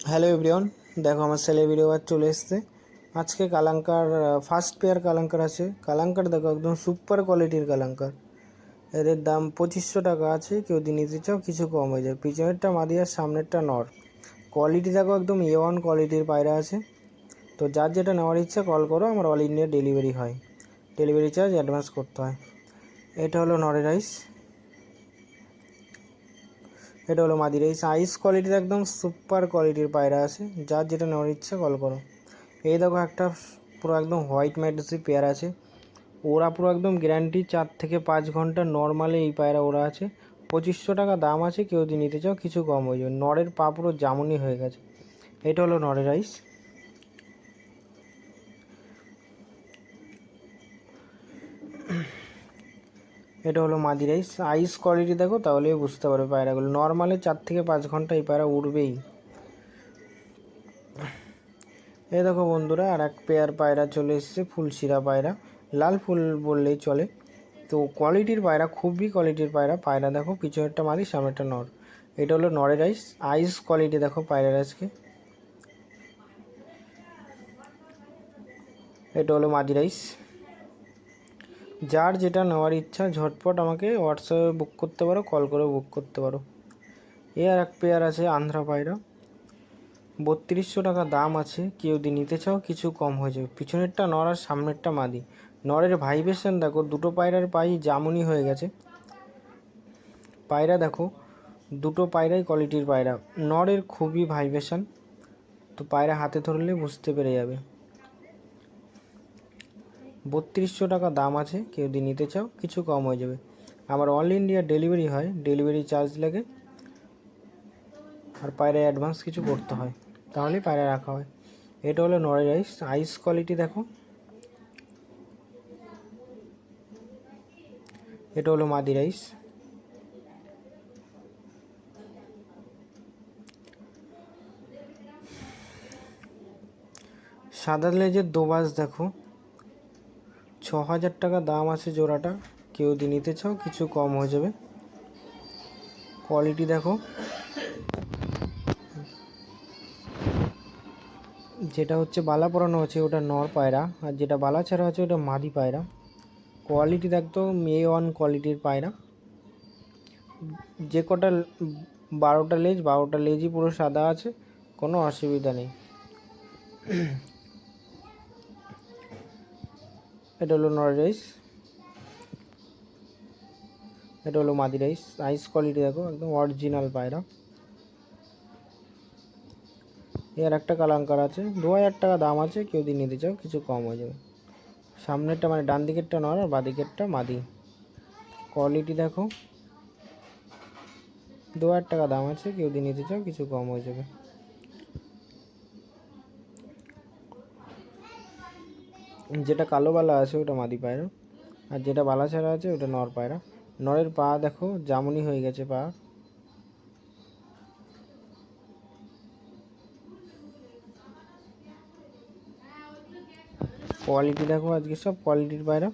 Hello everyone, দেখো আমার ছেলে ভিডিও আজ চলে এসছে। আজকে কালাঙ্কার ফার্স্ট পেয়ার কালাঙ্কার আছে। কালাঙ্কার দেখো একদম সুপার কোয়ালিটির কালাঙ্কার। এদের দাম 2500 টাকা আছে। কেউ যদি নিতে চাও কিছু কম হয়ে যায়। পিছনেরটা মাদি আর সামনেরটা নর। কোয়ালিটি দেখো একদম A1 কোয়ালিটির পায়রা আছে। তো যার যেটা নেওয়ার ইচ্ছা কল করো, আমার অল ইন্ডিয়া ডেলিভারি হয়। ডেলিভারি চার্জ অ্যাডভান্স করতে হয়। এটা হলো নরের রাইস, এটা হলো মাদি রাইস। আইস কোয়ালিটির একদম সুপার কোয়ালিটির পায়রা আছে। যার যেটা নেওয়ার ইচ্ছা কল করো। এই দেখো একটা পুরো একদম হোয়াইট ম্যাডসি পেয়ার আছে। ওরা পুরো একদম গ্যারান্টি 4 থেকে 5 ঘন্টা নর্মালি এই পায়রা ওরা আছে। 2500 টাকা দাম আছে। কেউ যদি নিতে চাও কিছু কম হয়ে যাবে। নরের পা পুরো জামুনি হয়ে গেছে। এটা হলো নরের রাইস। এটা হলো মাদি রাইস। আইস কোয়ালিটি দেখো তাহলেই বুঝতে পারবে পায়রাগুলো। নর্মালি 4 থেকে 5 ঘন্টা এই পায়রা উড়বেই। এই দেখো বন্ধুরা, আর এক পেয়ার পায়রা চলে এসেছে, ফুলশিরা পায়রা, লাল ফুল বললেই চলে। তো কোয়ালিটির পায়রা, খুবই কোয়ালিটির পায়রা। পায়রা দেখো পিছনেরটা মাদি, সামনেরটা নর। এটা হলো নরের রাইস। আইস কোয়ালিটি দেখো পায়রা রাইসকে। এটা হলো মাদি রাইস। যার যেটা নেওয়ার ইচ্ছা ঝটপট আমাকে হোয়াটসঅ্যাপে বুক করতে পারো, কল করে বুক করতে পারো। এ আর এক পেয়ার আছে আন্ধ্রা পায়রা, 3200 টাকা দাম আছে। কেউ যদি নিতে চাও কিছু কম হয়ে যাবে। পিছনেরটা নর আর সামনেরটা মাদি। নরের ভাইব্রেশন দেখো, দুটো পায়রার পাই জামুনি হয়ে গেছে। পায়রা দেখো, দুটো পায়রাই কোয়ালিটির পায়রা। নরের খুবই ভাইব্রেশন, তো পায়রা হাতে ধরলে বুঝতে পেরে যাবে। 3200 টাকা দাম আছে। কেউ যদি নিতে চাও কিছু কম হয়ে যাবে। আমার অল ইন্ডিয়া ডেলিভারি হয়, ডেলিভারি চার্জ লাগে। আর পায়রা অ্যাডভান্স কিছু করতে হয়, তাহলেই পায়রা রাখা হয়। এটা হলো নরের রাইস। আইস কোয়ালিটি দেখো। এটা হলো মাদি রাইস। সাদা লেজের দোবাজ দেখো, 6000 টাকা দাম আছে জোড়াটা। কেউ যদি নিতে চাও কিছু কম হয়ে যাবে। কোয়ালিটি দেখো, যেটা হচ্ছে বালা পরানো আছে ওটা নর পায়রা, আর যেটা বালা ছাড়া আছে ওটা মাদি পায়রা। কোয়ালিটি দেখতো A1 কোয়ালিটির পায়রা। যে কটা 12টা লেজ, 12টা লেজই পুরো সাদা আছে, কোনো অসুবিধা নেই। এটা হলো নর রাইস। এটা হলো মাদি রাইস। আইস কোয়ালিটি দেখো একদম অরিজিনাল পায়রা। এর একটা কালাঙ্কার আছে, 2000 টাকা দাম আছে। কেউ যদি নিতে চাও কিছু কম হয়ে যাবে। সামনেরটা মানে ডান দিকেরটা নর আর বাঁ দিকেরটা মাদি। কোয়ালিটি দেখো, 2000 টাকা দাম আছে। কেউ যদি নিতে চাও কিছু কম হয়ে যাবে। যেটা কালো বালা আছে ওটা মাদি পায়রা, আর যেটা বালা ছাড়া আছে ওটা নর পায়রা। নরের পা দেখো জামুনি হয়ে গেছে পা। কোয়ালিটি দেখো, আজকে সব কোয়ালিটির পায়রা।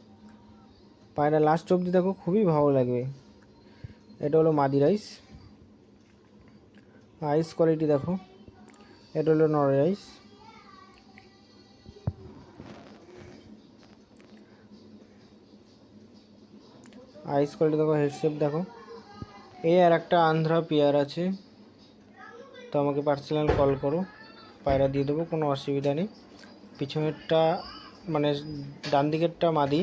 পায়রা লাস্ট অবধি দেখো, খুবই ভালো লাগবে। এটা হলো মাদি রাইস। আইস কোয়ালিটি দেখো। এটা হলো নর রাইস। আইস কোয়ালিটি দেখো, হেডশেপ দেখো। এই আর একটা আন্ধ্রা পেয়ার আছে, তো আমাকে পার্সোনাল কল করো, পায়রা দিয়ে দেবো, কোনো অসুবিধা নেই। পিছনেরটা মানে ডান দিকেরটা মাদি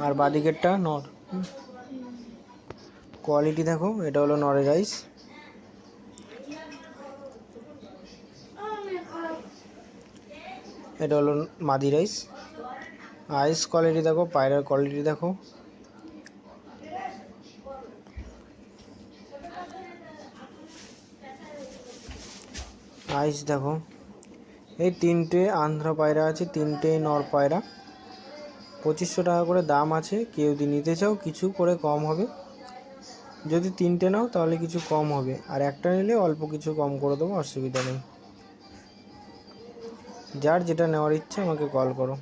আর বাঁ দিকেরটা নর। কোয়ালিটি দেখো, এটা হলো নরের রাইস। এটা হলো মাদি রাইস। আইস কোয়ালিটি দেখো, পায়রার কোয়ালিটি দেখো। আইস দেখো। এই তিনটে আন্ধ্রা পায়রা আছে, তিনটেই নর পায়রা। 2500 টাকা করে দাম আছে। কেউ যদি নিতে চাও কিছু করে কম হবে। যদি তিনটে নাও তাহলে কিছু কম হবে, আর একটা নিলে অল্প কিছু কম করে দেবো, অসুবিধা নেই। যার যেটা নেওয়ার ইচ্ছা আমাকে কল করো।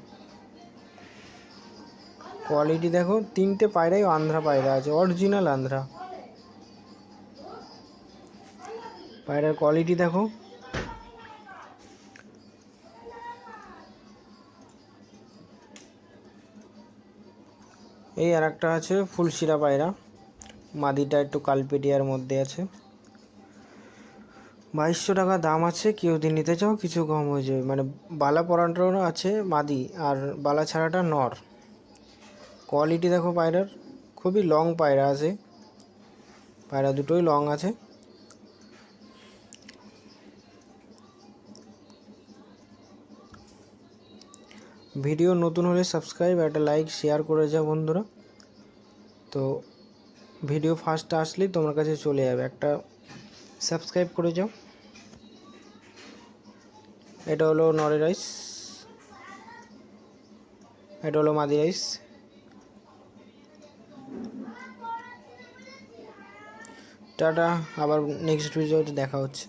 কোয়ালিটি দেখো, তিনটে পায়রাই আন্ধ্রা পায়রা আছে, অরিজিনাল আন্ধ্রা। পায়রার কোয়ালিটি দেখো, এই আর একটা আছে ফুলশিরা পায়রা, মাদিটা একটু কালপেটিয়ার মধ্যে আছে। 2200 টাকা দাম আছে। কেউ যদি নিতে চাও কিছু কম হয়ে যাবে, মানে বালা পরানো আছে মাদি, আর বালা ছাড়াটা নর। কোয়ালিটি দেখো পায়রার, খুবই লং পায়রা আছে, পায়রা দুটোই লং আছে। ভিডিও নতুন হলে সাবস্ক্রাইব, একটা লাইক শেয়ার করে যাও বন্ধুরা। তো ভিডিও ফার্স্ট আসলেই তোমার কাছে চলে যাবে, একটা সাবস্ক্রাইব করে যাও। এটা হলো নরের রাইস, এটা হলো মাদি রাইস। টাটা, আবার নেক্সট ভিডিওতে দেখা হচ্ছে।